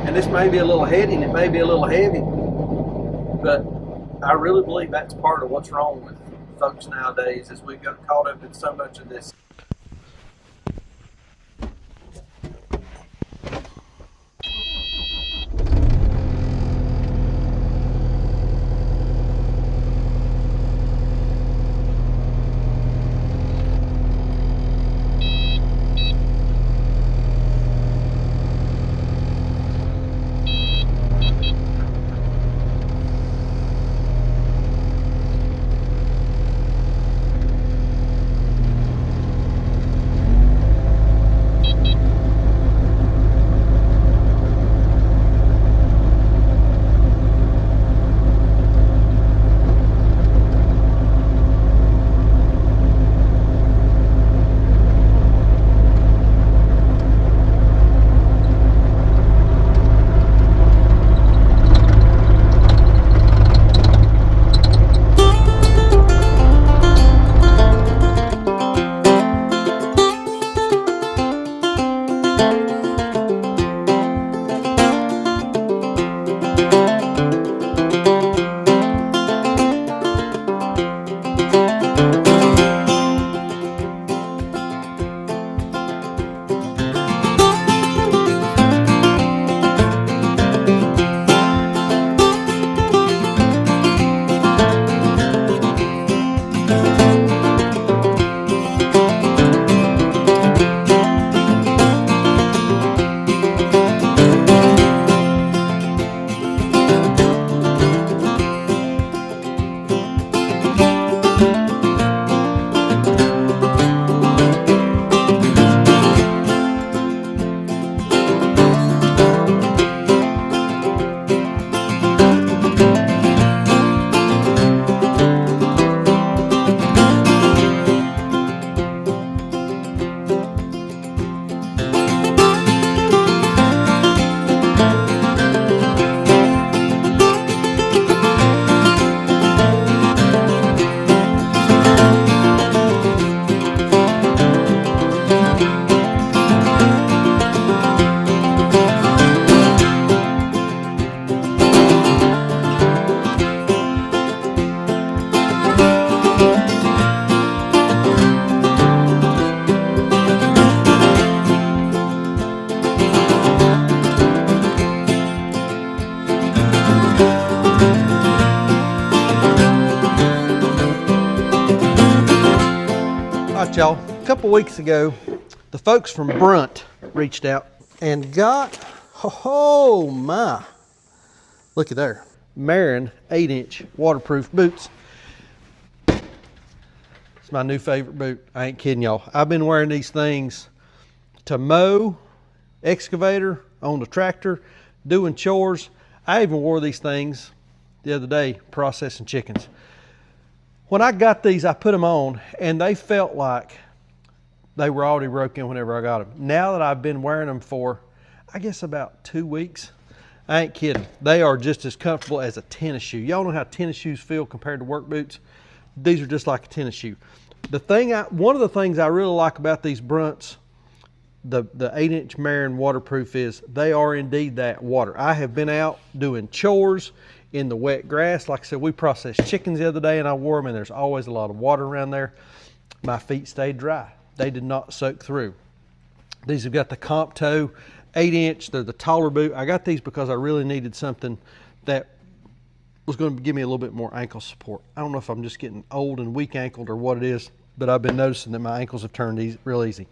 And this may be a little heady and it may be a little heavy, but I really believe that's part of what's wrong with folks nowadays, is we've got caught up in so much of this. Y'all, a couple weeks ago, the folks from Brunt reached out and got, oh my, look at there, Marin 8-inch waterproof boots. It's my new favorite boot. I ain't kidding y'all. I've been wearing these things to mow, excavator, on the tractor, doing chores. I even wore these things the other day processing chickens. When I got these, I put them on and they felt like they were already broken whenever I got them. Now that I've been wearing them for, I guess about 2 weeks, I ain't kidding. They are just as comfortable as a tennis shoe. Y'all know how tennis shoes feel compared to work boots? These are just like a tennis shoe. One of the things I really like about these Brunts, the 8-inch Marin waterproof, is they are indeed that water. I have been out doing chores in the wet grass. Like I said, we processed chickens the other day and I wore them, and there's always a lot of water around there. My feet stayed dry. They did not soak through. These have got the comp toe 8-inch. They're the taller boot. I got these because I really needed something that was going to give me a little bit more ankle support. I don't know if I'm just getting old and weak ankled or what it is, but I've been noticing that my ankles have turned real easy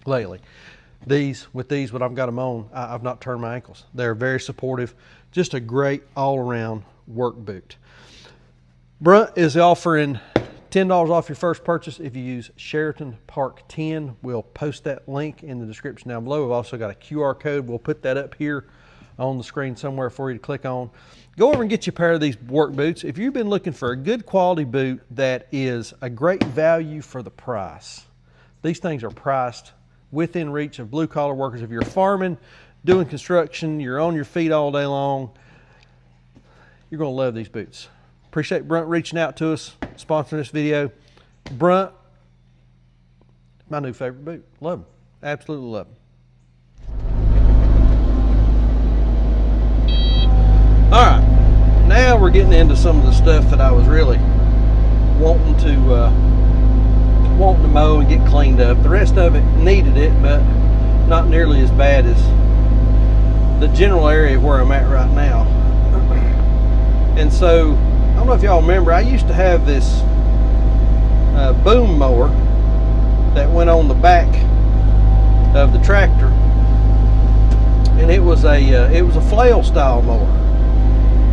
lately. When I've got them on, I've not turned my ankles. They're very supportive. Just a great all-around work boot. Brunt is offering $10 off your first purchase if you use Sheraton Park 10. We'll post that link in the description down below. We've also got a QR code. We'll put that up here on the screen somewhere for you to click on. Go over and get you a pair of these work boots. If you've been looking for a good quality boot that is a great value for the price, these things are priced within reach of blue collar workers. If you're farming, doing construction, you're on your feet all day long, you're going to love these boots. Appreciate Brunt reaching out to us, sponsoring this video. Brunt, my new favorite boot. Love them. Absolutely love them. getting into some of the stuff that I was really wanting to mow and get cleaned up. The rest of it needed it, but not nearly as bad as the general area where I'm at right now. And so, I don't know if y'all remember, I used to have this boom mower that went on the back of the tractor, and it was a flail style mower,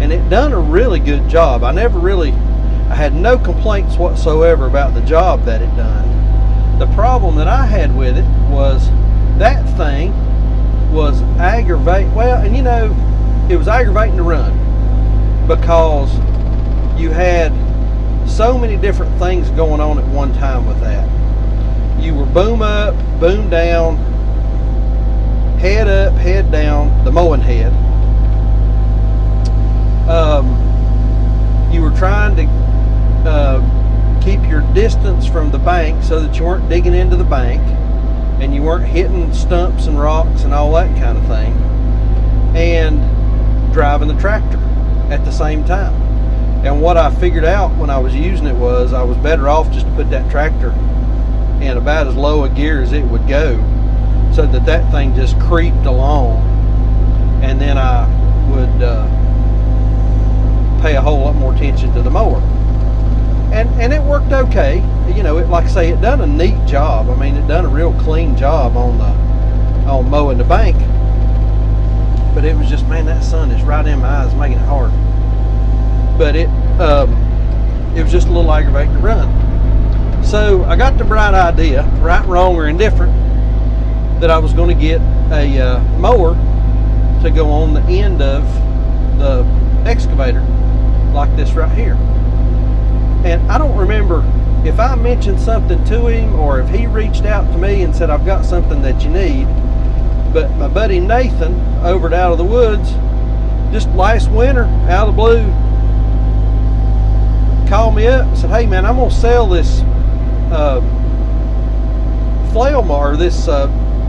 and it done a really good job. I had no complaints whatsoever about the job that it done. The problem that I had with it was that thing was aggravating. Well, and you know, it was aggravating to run because you had so many different things going on at one time with that. You were boom up, boom down, head up, head down, the mowing head. You were trying to keep your distance from the bank so that you weren't digging into the bank and you weren't hitting stumps and rocks and all that kind of thing, and driving the tractor at the same time. And what I figured out when I was using it was I was better off just to put that tractor in about as low a gear as it would go, so that that thing just creeped along, and then I would pay a whole lot more attention to the mower. And it worked okay. You know, like I say, it done a neat job. I mean, it done a real clean job on mowing the bank. But it was just, man, that sun is right in my eyes, making it hard. But it was just a little aggravating to run. So I got the bright idea, right, wrong, or indifferent, that I was going to get a mower to go on the end of the excavator, like this right here. And I don't remember if I mentioned something to him or if he reached out to me and said, I've got something that you need. But my buddy Nathan over at Out of the Woods, just last winter, out of the blue, called me up and said, hey man, I'm going to sell this flail mower, this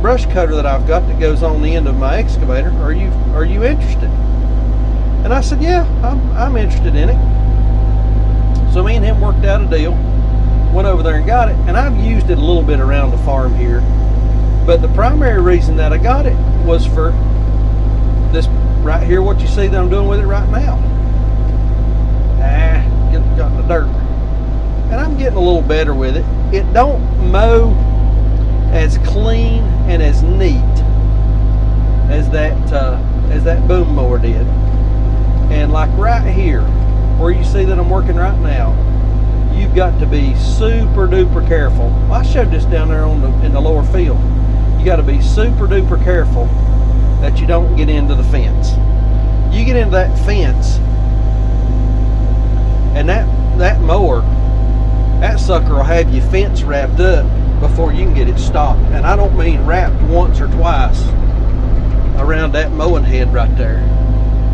brush cutter that I've got that goes on the end of my excavator. Are you interested? And I said, yeah, I'm interested in it. So me and him worked out a deal, went over there and got it, and I've used it a little bit around the farm here, but the primary reason that I got it was for this right here, what you see that I'm doing with it right now. Got in the dirt. And I'm getting a little better with it. It don't mow as clean and as neat as that boom mower did. And like right here, where you see that I'm working right now, you've got to be super duper careful. Well, I showed this down there in the lower field. You got to be super duper careful that you don't get into the fence. You get into that fence, and that mower, that sucker will have your fence wrapped up before you can get it stopped. And I don't mean wrapped once or twice around that mowing head right there.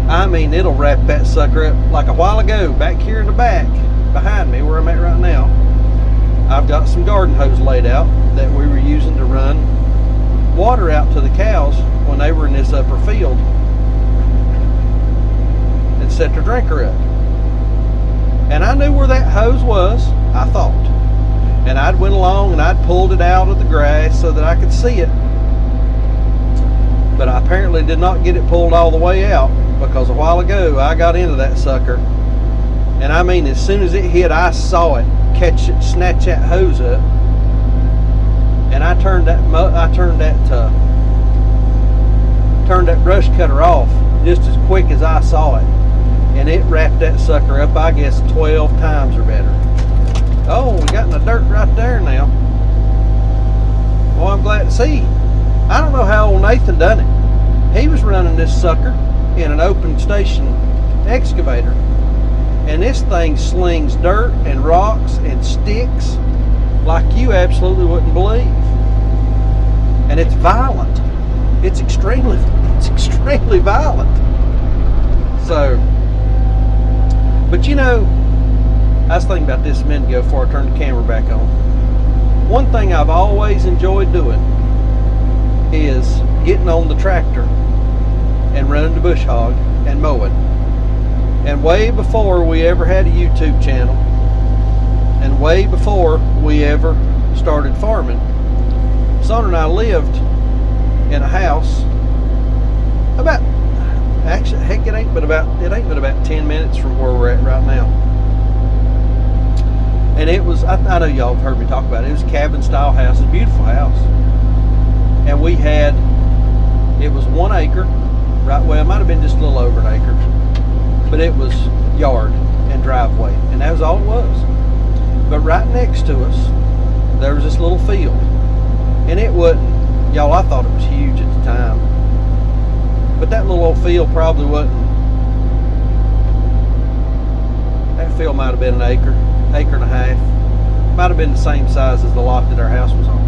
I mean, it'll wrap that sucker up. Like a while ago, back here in the back, behind me, where I'm at right now, I've got some garden hose laid out that we were using to run water out to the cows when they were in this upper field and set their drinker up. And I knew where that hose was, I thought. And I'd went along and I'd pulled it out of the grass so that I could see it. But I apparently did not get it pulled all the way out, because a while ago I got into that sucker, and I mean, as soon as it hit, I saw it catch it, snatch that hose up, and I turned that brush cutter off just as quick as I saw it, and it wrapped that sucker up, I guess 12 times or better. Oh, we got in the dirt right there now. Well, I'm glad to see. I don't know how old Nathan done it. He was running this sucker in an open station excavator, and this thing slings dirt and rocks and sticks like you absolutely wouldn't believe. And it's violent. It's extremely violent. So, but you know, I was thinking about this a minute ago before I turned the camera back on. One thing I've always enjoyed doing is getting on the tractor and running the bush hog and mowing. And way before we ever had a YouTube channel, and way before we ever started farming, Son and I lived in a house about, actually, heck, it ain't but about 10 minutes from where we're at right now. And it was, I know y'all have heard me talk about it. It was a cabin style house. It's a beautiful house. And we had, it was 1 acre, right? Well, it might have been just a little over an acre, but it was yard and driveway, and that was all it was. But right next to us, there was this little field, and it wasn't, y'all, I thought it was huge at the time, but that little old field probably wasn't, that field might have been an acre and a half, might have been the same size as the lot that our house was on.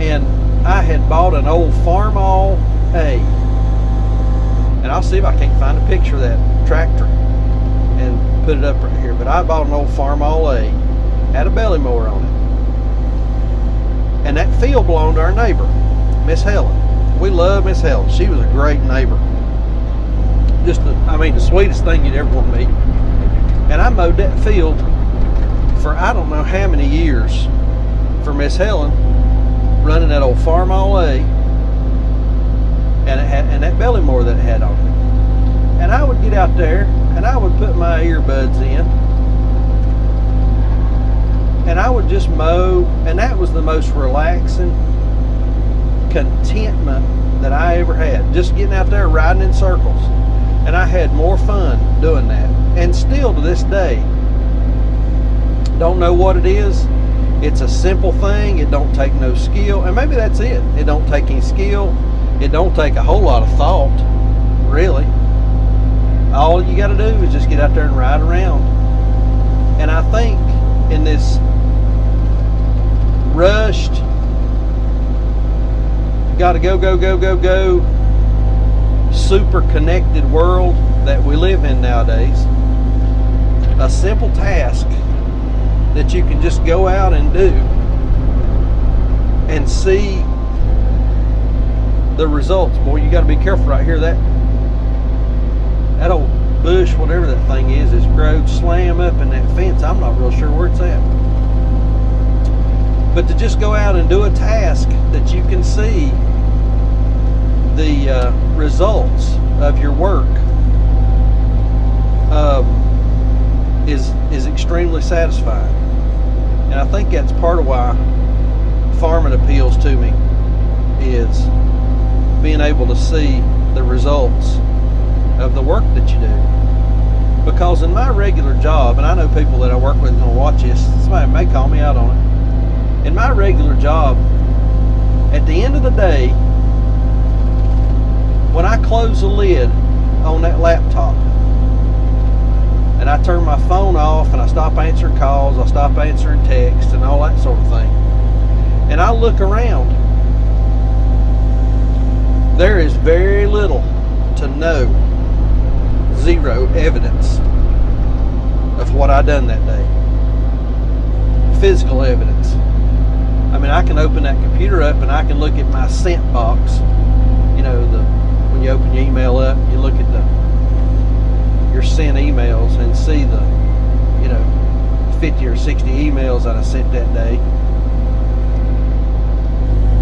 And I had bought an old Farmall A, and I'll see if I can't find a picture of that tractor and put it up right here, but I bought an old Farmall A, had a belly mower on it, and that field belonged to our neighbor, Miss Helen. We love Miss Helen. She was a great neighbor. Just, the sweetest thing you'd ever want to meet. And I mowed that field for I don't know how many years for Miss Helen, running that old Farmall A, and that belly mower that it had on it. And I would get out there and I would put my earbuds in and I would just mow, and that was the most relaxing contentment that I ever had, just getting out there riding in circles. And I had more fun doing that, and still to this day don't know what it is. It's a simple thing. It don't take no skill, and maybe that's it. It don't take any skill. It don't take a whole lot of thought, really. All you got to do is just get out there and ride around. And I think in this rushed, got to go, super connected world that we live in nowadays, a simple task that you can just go out and do and see the results. Boy, you got to be careful right here. That old bush, whatever that thing is growed slam up in that fence. I'm not real sure where it's at. But to just go out and do a task that you can see the results of your work is extremely satisfying. And I think that's part of why farming appeals to me, is being able to see the results of the work that you do. Because in my regular job, and I know people that I work with are going to watch this, somebody may call me out on it. In my regular job, at the end of the day, when I close the lid on that laptop and I turn my phone off and I stop answering calls, I stop answering texts and all that sort of thing, and I look around, there is very little to no zero evidence of what I done that day. Physical evidence. I mean, I can open that computer up and I can look at my sent box. You know, when you open your email up, you look at your sent emails and see the, 50 or 60 emails that I sent that day.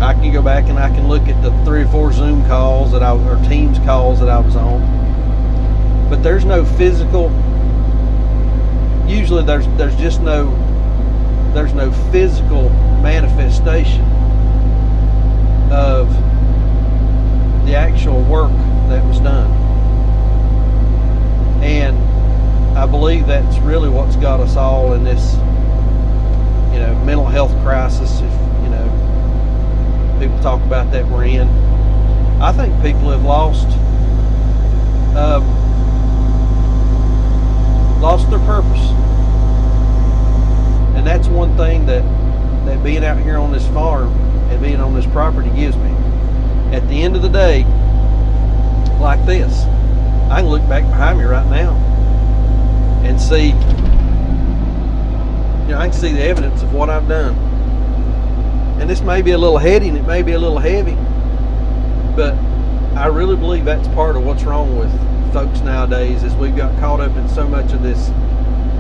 I can go back and I can look at the 3 or 4 Zoom calls or Teams calls that I was on. But there's no physical, usually there's no physical manifestation of the actual work that was done. And I believe that's really what's got us all in this, mental health crisis. If, people talk about that we're in. I think people have lost their purpose. And that's one thing that being out here on this farm and being on this property gives me. At the end of the day, like this, I can look back behind me right now and see, I can see the evidence of what I've done. And this may be a little heady and it may be a little heavy, but I really believe that's part of what's wrong with folks nowadays is we've got caught up in so much of this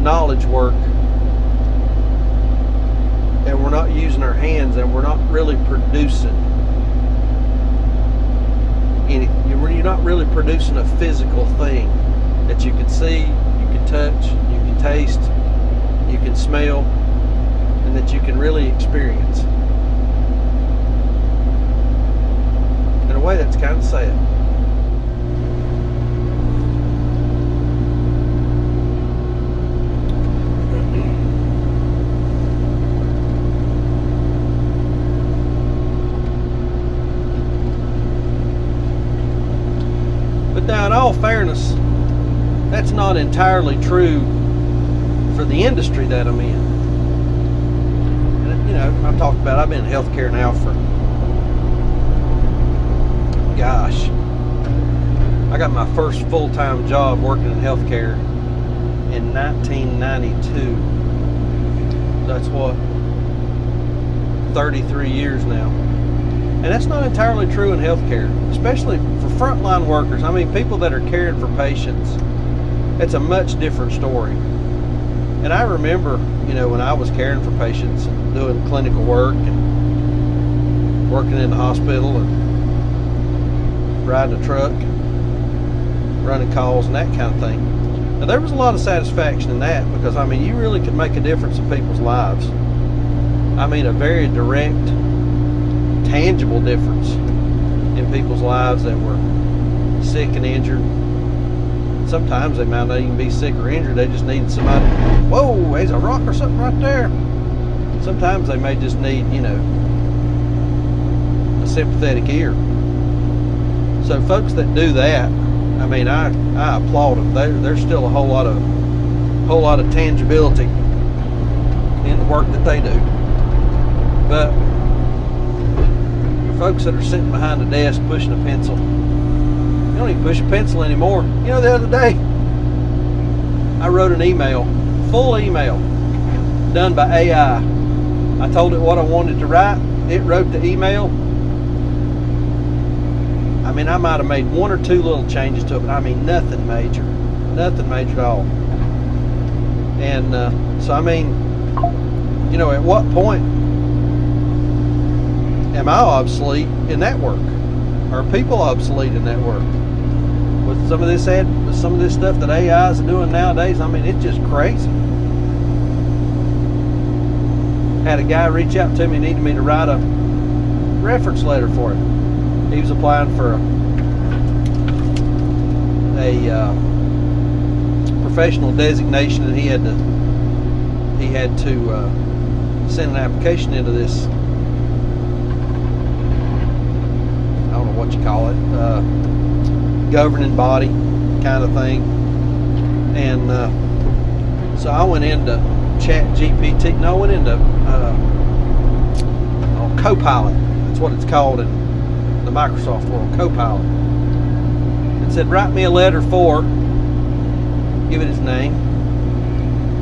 knowledge work, and we're not using our hands, and we're not really producing any. You're not really producing a physical thing that you can see, you can touch, you can taste, you can smell, and that you can really experience. In a way, that's kind of sad. But now, in all fairness, that's not entirely true for the industry that I'm in. And, you know, I've been in healthcare now for, gosh, I got my first full-time job working in healthcare in 1992. That's what, 33 years now. And that's not entirely true in healthcare, especially for frontline workers. I mean, people that are caring for patients, it's a much different story. And I remember, you know, when I was caring for patients and doing clinical work and working in the hospital and riding a truck, running calls and that kind of thing. Now, there was a lot of satisfaction in that because, I mean, you really could make a difference in people's lives. I mean, a very direct, tangible difference in people's lives that were sick and injured. Sometimes they might not even be sick or injured, they just need somebody, whoa, there's a rock or something right there. Sometimes they may just need, you know, a sympathetic ear. So folks that do that, I mean, I applaud them. There's still a whole lot of tangibility in the work that they do. But folks that are sitting behind a desk pushing a pencil, you don't even push a pencil anymore. You know, the other day I wrote an email, full email, done by AI. I told it what I wanted to write. It wrote the email. I mean, I might have made one or two little changes to it, but I mean nothing major at all. And so I mean, you know, at what point am I obsolete in that work? Are people obsolete in that work? With some of this stuff that AI is doing nowadays, I mean, it's just crazy. Had a guy reach out to me, needed me to write a reference letter for him. He was applying for a professional designation, and he had to send an application into this, I don't know what you call it, governing body kind of thing. And so I went into I went into Copilot. That's what it's called in the Microsoft world, Copilot. It said, write me a letter for, give it his name,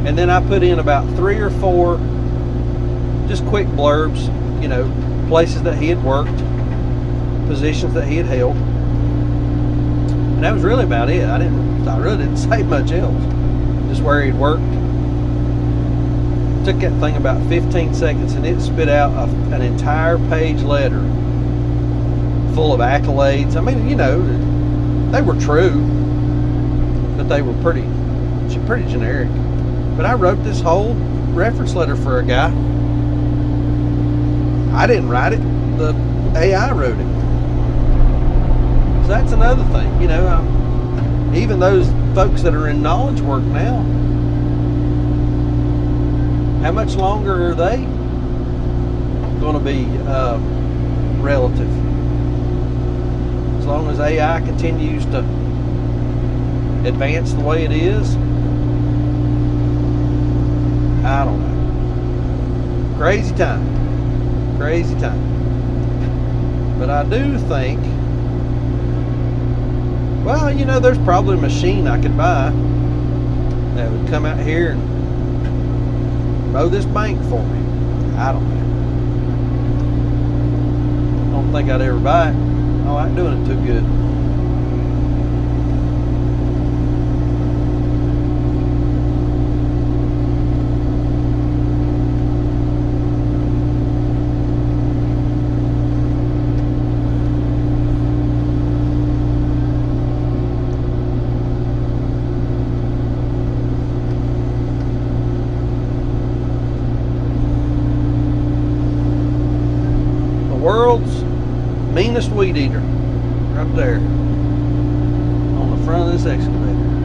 and then I put in about 3 or 4 just quick blurbs, you know, places that he had worked, positions that he had held, and that was really about it. I really didn't say much else, just where he'd worked. Took that thing about 15 seconds, and it spit out an entire page letter full of accolades. I mean, you know, they were true, but they were pretty generic. But I wrote this whole reference letter for a guy. I didn't write it, the AI wrote it. So that's another thing, you know, even those folks that are in knowledge work now, how much longer are they going to be relative? As long as AI continues to advance the way it is, I don't know. Crazy time. But I do think, well, you know, there's probably a machine I could buy that would come out here and mow this bank for me. I don't know. I don't think I'd ever buy it. I like doing it too good. weed eater right there on the front of this excavator.